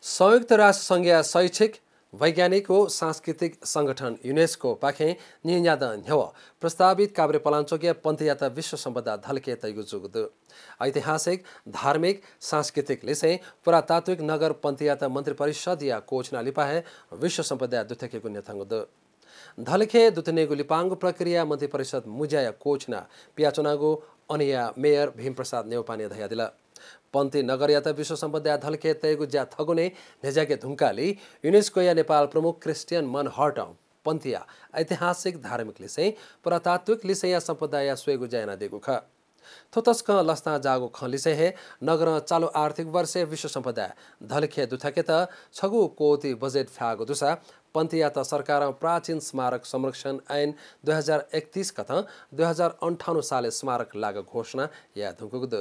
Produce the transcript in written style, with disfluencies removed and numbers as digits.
संयुक्त राष्ट्रसंघीय शैक्षिक वैज्ञानिक व सांस्कृतिक संगठन यूनेस्को पाखे नियाद न्यव प्रस्तावित काब्रे पलाञ्चोकिया पन्थयात्रा विश्व सम्पदा धल्के तैगु जुगद ऐतिहासिक धार्मिक सांस्कृतिक लिसे पुरातात्विक नगर पन्थयात्रा मन्त्री परिषद या कोचना लिपाहे विश्व सम्पदा दुथकेको नेथंगद धल्के दुतनेगु लिपांगु प्रक्रिया मन्त्री परिषद मुजाया कोचना पियाचोनागु अनिया मेयर भीमप्रसाद नेउपाने धयादिला पन्ती नगर याता विश्व सम्पदा धल्के तैगु ज्या थगुने नेजाके धुङ्काली युनेस्को या नेपाल प्रमुख क्रिस्टियन मन हर्टाउ पन्थिया ऐतिहासिक धार्मिक लिसे पुरातात्विक लिसे या सम्पदा या स्वेगु जायना देगु ख थोतस्क लस्ता जागो खलिसे हे नगर चालु आर्थिक वर्षे विश्व सम्पदा धल्के दुथके त छगु कोति बजेट फ्यागो दुसा पन्थिया त सरकार प्राचीन स्मारक संरक्षण ऐन 2031 कथ 2058 साले स्मारक लाग घोषणा या धुकुगद